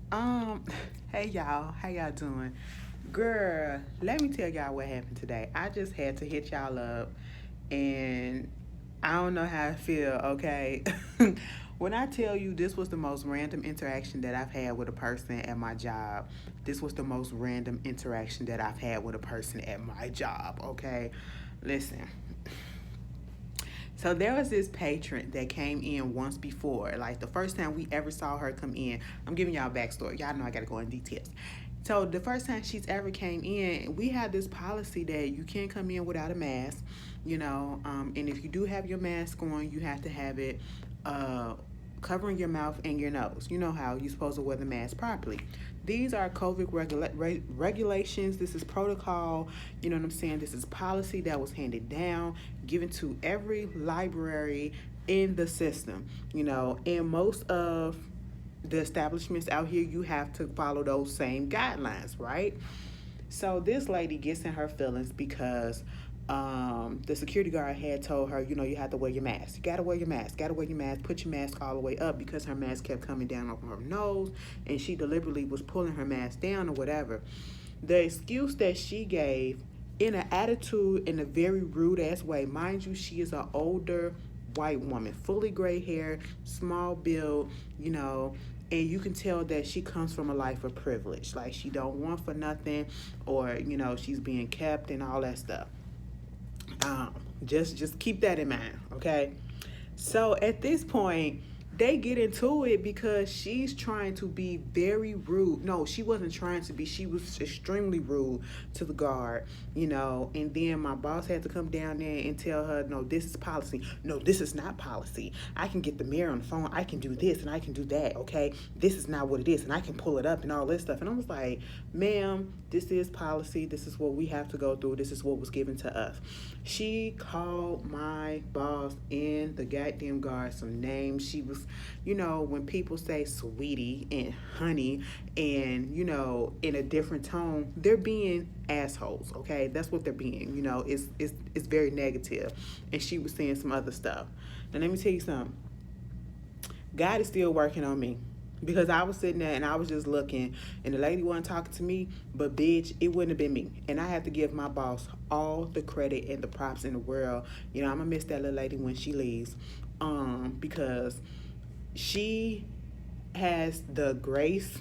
Um, hey y'all, how y'all doing? Girl, let me tell y'all what happened today. I just had to hit y'all up and I don't know how I feel, okay? When I tell you this was the most random interaction that I've had with a person at my job, this was the most random interaction that I've had with a person at my job, okay? Listen, so there was this patron that came in once before, like the first time we ever saw her come in. I'm giving y'all a backstory. Y'all know I gotta go in details. So the first time she's ever came in, we had this policy that you can't come in without a mask, and if you do have your mask on, you have to have it uh, covering your mouth and your nose. You know how you're supposed to wear the mask properly. These are COVID regulations. This is protocol. You know what I'm saying? This is policy that was handed down, given to every library in the system. And most of the establishments out here, you have to follow those same guidelines, right? So this lady gets in her feelings because the security guard had told her, you have to wear your mask. You gotta wear your mask. Gotta wear your mask. Put your mask all the way up because her mask kept coming down over her nose, and she deliberately was pulling her mask down or whatever. The excuse that she gave, in an attitude, in a very rude ass way, mind you, she is an older white woman, fully gray hair, small build, and you can tell that she comes from a life of privilege. Like she don't want for nothing, or she's being kept and all that stuff. Um, just keep that in mind, okay? So at this point, they get into it because she's trying to be very rude. No, she wasn't trying to be. She was extremely rude to the guard. And then my boss had to come down there and tell her, no, this is policy. No, this is not policy. I can get the mirror on the phone. I can do this and I can do that, okay? This is not what it is. And I can pull it up and all this stuff. And I was like, ma'am, this is policy. This is what we have to go through. This is what was given to us. She called my boss and the goddamn guard some names. She was, when people say sweetie and honey and, in a different tone, they're being assholes, okay? That's what they're being. It's very negative. And she was saying some other stuff. And let me tell you something. God is still working on me. Because I was sitting there and I was just looking, and the lady wasn't talking to me, but bitch, it wouldn't have been me. And I have to give my boss all the credit and the props in the world. I'm gonna miss that little lady when she leaves, because she has the grace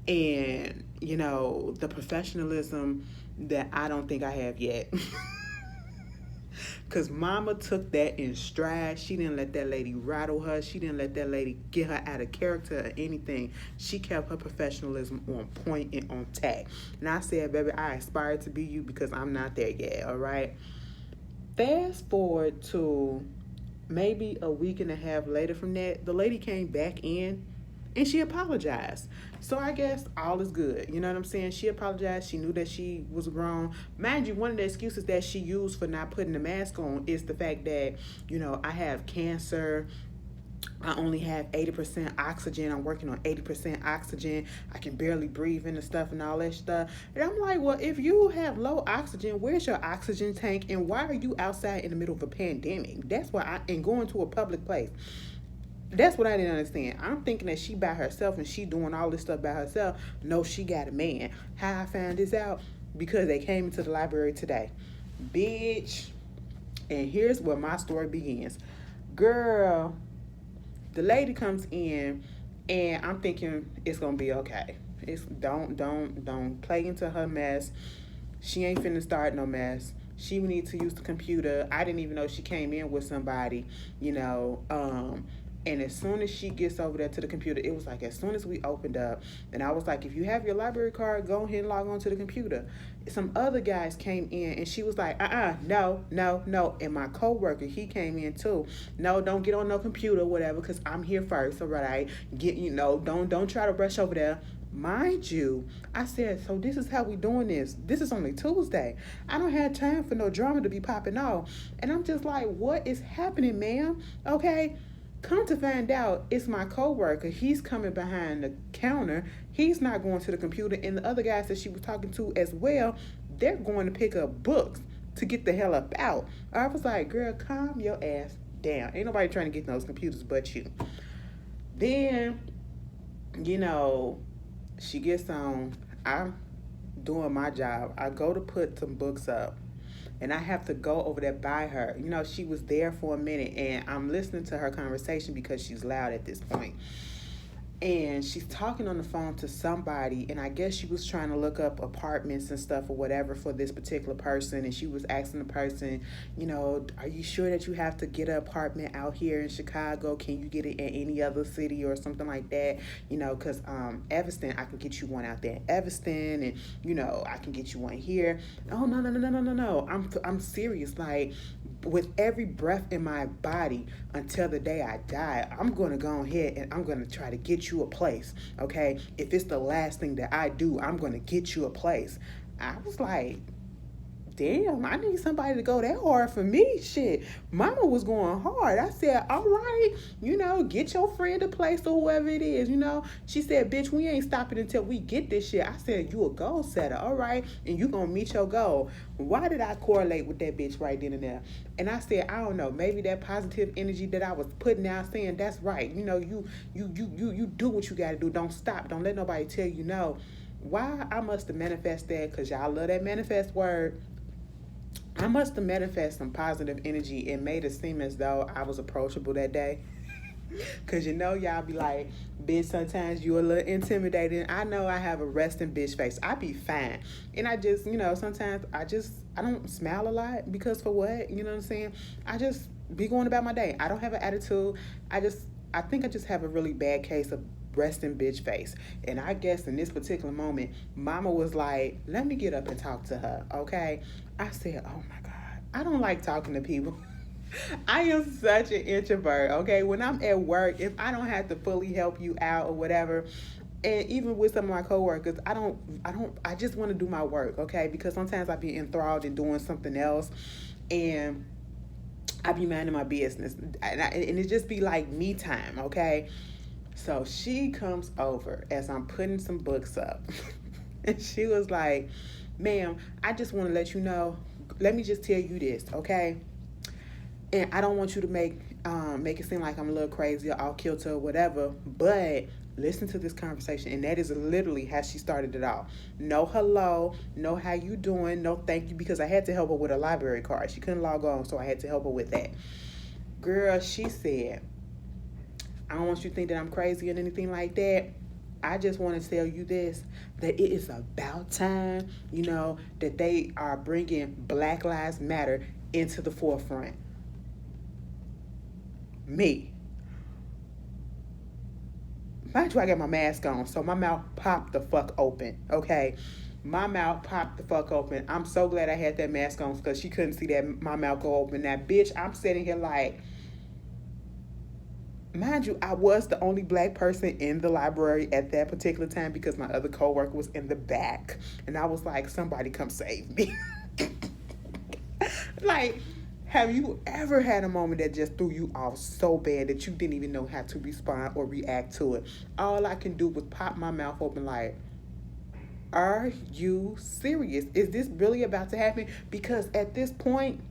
and the professionalism that I don't think I have yet. Because mama took that in stride. She didn't let that lady rattle her. She didn't let that lady get her out of character or anything. She kept her professionalism on point and on tack. And I said, baby, I aspire to be you because I'm not there yet, all right? Fast forward to maybe a week and a half later from that, the lady came back in and she apologized. So I guess all is good. You know what I'm saying? She apologized. She knew that she was wrong. Mind you, one of the excuses that she used for not putting the mask on is the fact that, I have cancer. I only have 80% oxygen. I'm working on 80% oxygen. I can barely breathe in the stuff and all that stuff. And I'm like, well, if you have low oxygen, where's your oxygen tank? And why are you outside in the middle of a pandemic? That's why and going to a public place. That's what I didn't understand. I'm thinking that she by herself and she doing all this stuff by herself. No, she got a man. How I found this out? Because they came into the library today. Bitch. And here's where my story begins. Girl, the lady comes in and I'm thinking it's gonna be okay. It's don't play into her mess. She ain't finna start no mess. She would need to use the computer. I didn't even know she came in with somebody, and as soon as she gets over there to the computer, it was like as soon as we opened up, and I was like, if you have your library card, go ahead and log on to the computer. Some other guys came in, and she was like, no. And my coworker, he came in too. No, don't get on no computer, whatever, because I'm here first, all right? Don't try to rush over there. Mind you, I said, so this is how we doing this. This is only Tuesday. I don't have time for no drama to be popping off. And I'm just like, what is happening, ma'am? Okay. Come to find out, it's my coworker. He's coming behind the counter. He's not going to the computer. And the other guys that she was talking to as well, they're going to pick up books to get the hell up out. I was like, girl, calm your ass down. Ain't nobody trying to get in those computers but you. Then you know, she gets on. I'm doing my job. I go to put some books up, and I have to go over there by her. You know, she was there for a minute, and I'm listening to her conversation because she's loud at this point. And she's talking on the phone to somebody, and I guess she was trying to look up apartments and stuff or whatever for this particular person. And she was asking the person, you know, are you sure that you have to get an apartment out here in Chicago? Can you get it in any other city or something like that? You know, because Evanston, I can get you one out there in Evanston, and you know, I can get you one here. Oh, no, no, no, no, no, no, no. I'm serious. Like, with every breath in my body until the day I die, I'm going to go ahead and I'm going to try to get you a place, okay? If it's the last thing that I do, I'm going to get you a place. I was like, damn, I need somebody to go that hard for me. Shit, mama was going hard. I said, all right, you know, get your friend a place or whoever it is, you know. She said, bitch, we ain't stopping until we get this shit. I said, you a goal setter, all right, and you gonna meet your goal. Why did I correlate with that bitch right then and there? And I said, I don't know, maybe that positive energy that I was putting out, saying that's right. You know, you do what you gotta do. Don't stop. Don't let nobody tell you no. Why I must have manifested that, because y'all love that manifest word. I must have manifested some positive energy and made it seem as though I was approachable that day. Cause you know y'all be like, bitch, sometimes you a little intimidating. I know I have a resting bitch face. I be fine. And I just, you know, sometimes I don't smile a lot, because for what? You know what I'm saying? I just be going about my day. I don't have an attitude. I think I just have a really bad case of resting bitch face. And I guess in this particular moment, mama was like, let me get up and talk to her, okay? I said, oh my God, I don't like talking to people. I am such an introvert, okay? When I'm at work, if I don't have to fully help you out or whatever, and even with some of my coworkers, I just want to do my work, okay? Because sometimes I be enthralled in doing something else, and I be minding my business, and it just be like me time, okay? So she comes over as I'm putting some books up, and she was like, ma'am, I just want to let you know, let me just tell you this, okay? And I don't want you to make it seem like I'm a little crazy or off kilter or whatever, but listen to this conversation. And that is literally how she started it off. No hello, no how you doing, no thank you, because I had to help her with a library card. She couldn't log on, so I had to help her with that. Girl, she said, I don't want you to think that I'm crazy or anything like that. I just want to tell you this, that it is about time, you know, that they are bringing Black Lives Matter into the forefront. Me. Mind you, I got my mask on, so my mouth popped the fuck open, okay? My mouth popped the fuck open. I'm so glad I had that mask on, because she couldn't see that my mouth go open. Now, bitch, I'm sitting here like, mind you, I was the only black person in the library at that particular time, because my other coworker was in the back. And I was like, somebody come save me. Like, have you ever had a moment that just threw you off so bad that you didn't even know how to respond or react to it? All I can do was pop my mouth open like, are you serious? Is this really about to happen? Because at this point,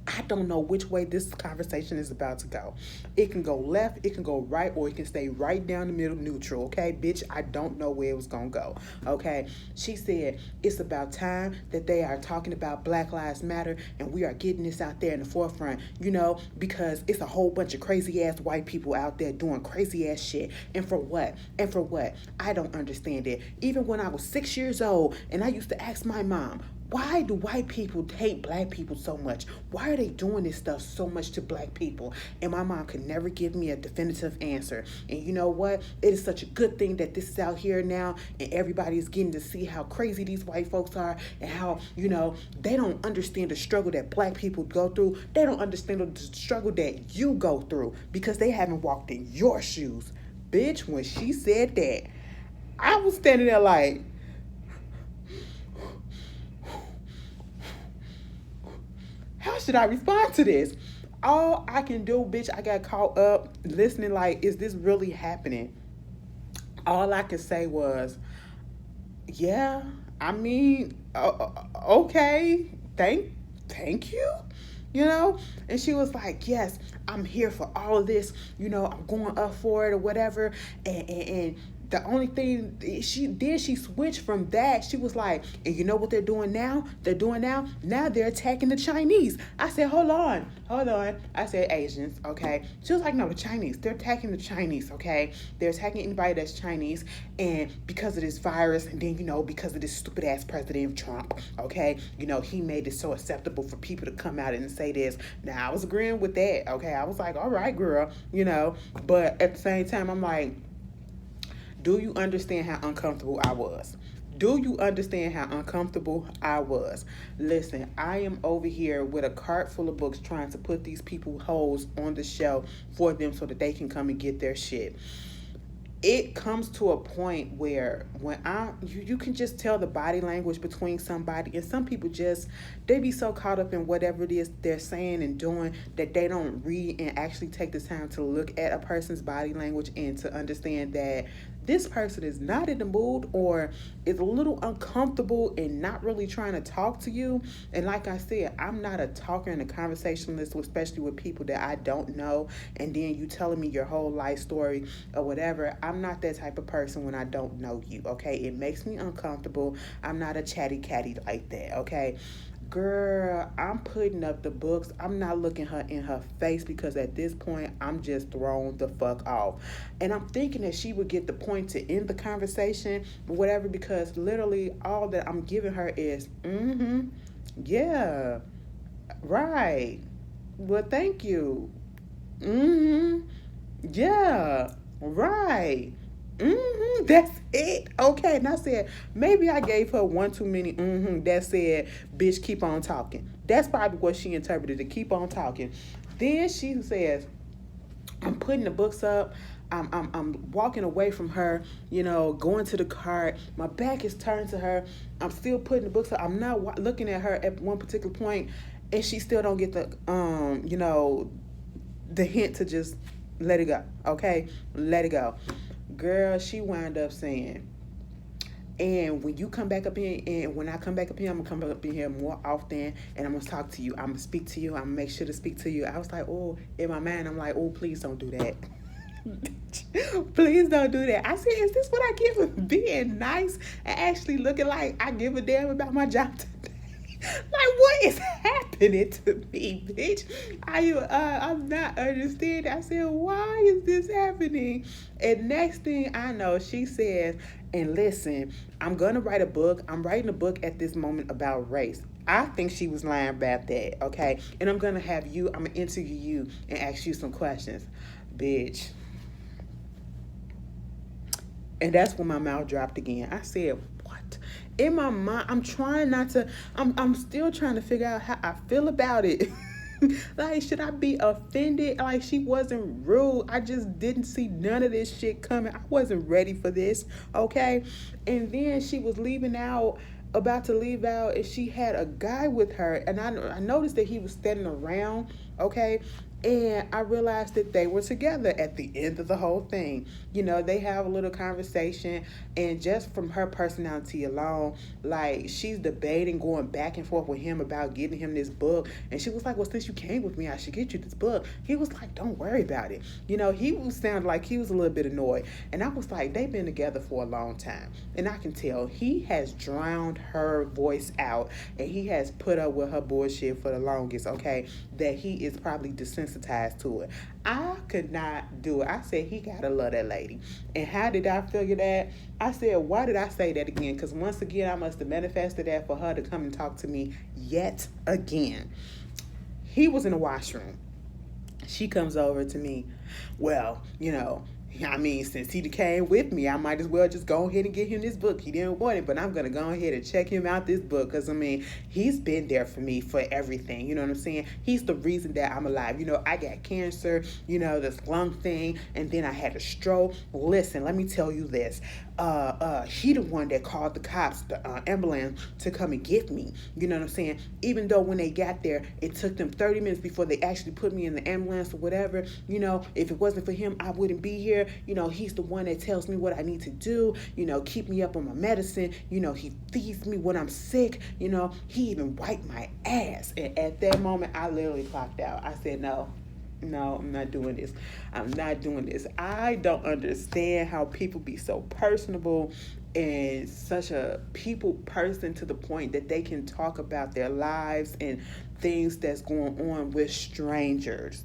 I don't know which way this conversation is about to go. It can go left, it can go right, or it can stay right down the middle neutral, okay? Bitch, I don't know where it was gonna go, okay? She said, it's about time that they are talking about Black Lives Matter, and we are getting this out there in the forefront, you know, because it's a whole bunch of crazy-ass white people out there doing crazy-ass shit. And for what? And for what? I don't understand it. Even when I was 6 years old, and I used to ask my mom, why do white people hate black people so much? Why are they doing this stuff so much to black people? And my mom could never give me a definitive answer. And you know what? It is such a good thing that this is out here now, and everybody is getting to see how crazy these white folks are, and how, you know, they don't understand the struggle that black people go through. They don't understand the struggle that you go through, because they haven't walked in your shoes. Bitch, when she said that, I was standing there like, how should I respond to this? All I can do, bitch, I got caught up listening like, is this really happening? All I could say was, yeah, I mean, okay, thank you, you know? And she was like, yes, I'm here for all of this, you know, I'm going up for it or whatever, and the only thing she switched from that. She was like, and you know what they're doing now? Now they're attacking the Chinese. I said, hold on. I said Asians, okay. She was like, no, the Chinese. They're attacking the Chinese, okay. They're attacking anybody that's Chinese, and because of this virus, and then because of this stupid ass President Trump, okay. He made it so acceptable for people to come out and say this. Now I was agreeing with that, okay. I was like, all right, girl, but at the same time, I'm like, do you understand how uncomfortable I was? Do you understand how uncomfortable I was? Listen, I am over here with a cart full of books trying to put these people holes on the shelf for them so that they can come and get their shit. It comes to a point where when you can just tell the body language between somebody, and some people they be so caught up in whatever it is they're saying and doing that they don't read and actually take the time to look at a person's body language and to understand that this person is not in the mood or is a little uncomfortable and not really trying to talk to you. And like I said, I'm not a talker and a conversationalist, especially with people that I don't know, and then you telling me your whole life story or whatever. I'm not that type of person when I don't know you, okay? It makes me uncomfortable. I'm not a chatty catty like that, okay? Girl, I'm putting up the books. I'm not looking her in her face because at this point, I'm just thrown the fuck off. And I'm thinking that she would get the point to end the conversation or whatever, because literally all that I'm giving her is, yeah, right. Well, thank you. Yeah, right. That's it. Okay. And I said, maybe I gave her one too many that said, bitch, keep on talking. That's probably what she interpreted, to keep on talking. Then she says, I'm putting the books up. I'm walking away from her, going to the cart. My back is turned to her. I'm still putting the books up. I'm not looking at her at one particular point, and she still don't get the the hint to just let it go. Okay, let it go. Girl, she wound up saying, and when you come back up here, and when I come back up here, I'm going to come up in here more often, and I'm going to talk to you. I'm going to speak to you. I'm going to make sure to speak to you. I was like, oh, in my mind, I'm like, oh, please don't do that. Please don't do that. I said, is this what I get for being nice and actually looking like I give a damn about my job today? Like, what is happening to me, bitch? I'm not understanding. I said, why is this happening? And next thing I know, she says, and listen, I'm going to write a book. I'm writing a book at this moment about race. I think she was lying about that, okay? And I'm going to interview you and ask you some questions. Bitch. And that's when my mouth dropped again. I said, what? In my mind, I'm still trying to figure out how I feel about it. Like, should I be offended? Like, she wasn't rude. I just didn't see none of this shit coming. I wasn't ready for this, okay? And then she was about to leave out, and she had a guy with her. And I noticed that he was standing around, okay? And I realized that they were together at the end of the whole thing. They have a little conversation, and just from her personality alone, like, she's debating, going back and forth with him about getting him this book. And she was like, well, since you came with me, I should get you this book. He was like, don't worry about it. He sounded like he was a little bit annoyed. And I was like, they've been together for a long time. And I can tell he has drowned her voice out, and he has put up with her bullshit for the longest, okay? That he is probably desensitized to it. I could not do it. I said, he gotta love that lady. And how did I figure that? I said, why did I say that again? Because once again, I must have manifested that for her to come and talk to me yet again. He was in the washroom. She comes over to me. Well, since he came with me, I might as well just go ahead and get him this book. He didn't want it, but I'm going to go ahead and check him out this book, because, he's been there for me for everything. You know what I'm saying? He's the reason that I'm alive. I got cancer, this lung thing, and then I had a stroke. Listen, let me tell you this. He the one that called the cops, the ambulance, to come and get me. You know what I'm saying? Even though when they got there, it took them 30 minutes before they actually put me in the ambulance or whatever. If it wasn't for him, I wouldn't be here. He's the one that tells me what I need to do, keep me up on my medicine. He feeds me when I'm sick. He even wiped my ass. And at that moment, I literally clocked out. I said, no, No, I'm not doing this. I'm not doing this. I don't understand how people be so personable and such a people person to the point that they can talk about their lives and things that's going on with strangers.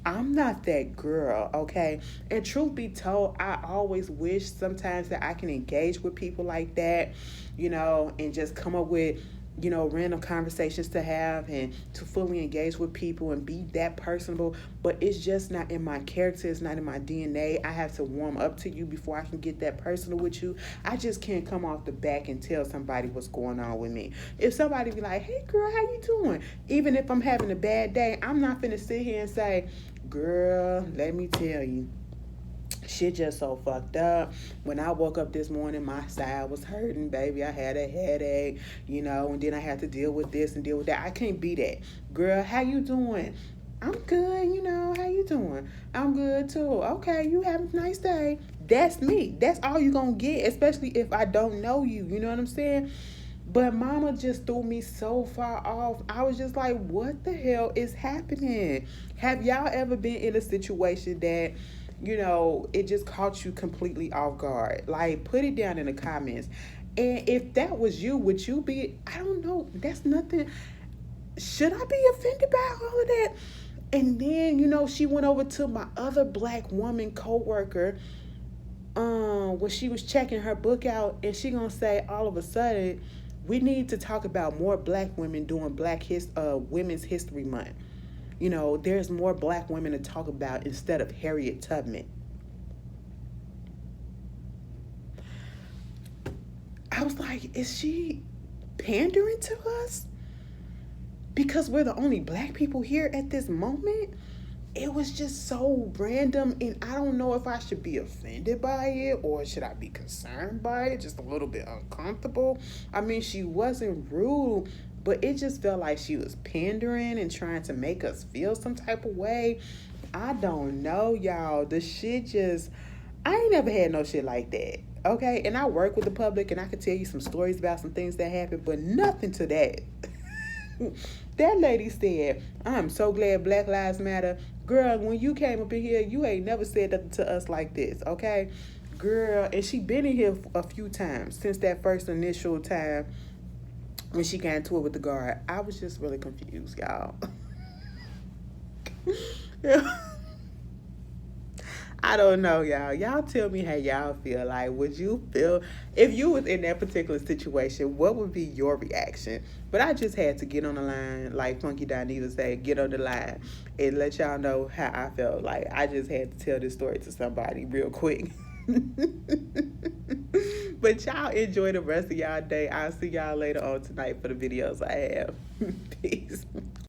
I'm not that girl, okay? And truth be told, I always wish sometimes that I can engage with people like that, and just come up with, random conversations to have and to fully engage with people and be that personable. But it's just not in my character, it's not in my DNA. I have to warm up to you before I can get that personal with you. I just can't come off the back and tell somebody what's going on with me. If somebody be like, hey girl, how you doing? Even if I'm having a bad day, I'm not finna sit here and say, girl, let me tell you, shit just so fucked up. When I woke up this morning, my side was hurting, baby. I had a headache, and then I had to deal with this and deal with that. I can't be that. Girl, how you doing? I'm good, how you doing? I'm good too. Okay, you have a nice day. That's me. That's all you gonna get, especially if I don't know you. You know what I'm saying? But mama just threw me so far off. I was just like, what the hell is happening? Have y'all ever been in a situation that, it just caught you completely off guard? Like, put it down in the comments. And if that was you, would you be, I don't know, that's nothing. Should I be offended by all of that? And then, she went over to my other black woman co-worker when she was checking her book out, and she gonna say all of a sudden, we need to talk about more black women doing Women's History Month. There's more black women to talk about instead of Harriet Tubman. I was like, is she pandering to us? Because we're the only black people here at this moment? It was just so random, and I don't know if I should be offended by it or should I be concerned by it, just a little bit uncomfortable. I mean, she wasn't rude, but it just felt like she was pandering and trying to make us feel some type of way. I don't know, y'all. The shit just, I ain't never had no shit like that, okay? And I work with the public, and I could tell you some stories about some things that happened, but nothing to that. That lady said, I'm so glad Black Lives Matter. Girl, when you came up in here, you ain't never said nothing to us like this, okay? Girl, and she been in here a few times since that first initial time when she got into it with the guard. I was just really confused, y'all. I don't know, y'all. Y'all tell me how y'all feel. Like, would you feel, if you was in that particular situation, what would be your reaction? But I just had to get on the line, like Funky Dinita said, get on the line and let y'all know how I felt. Like, I just had to tell this story to somebody real quick. But y'all enjoy the rest of y'all day. I'll see y'all later on tonight for the videos I have. Peace.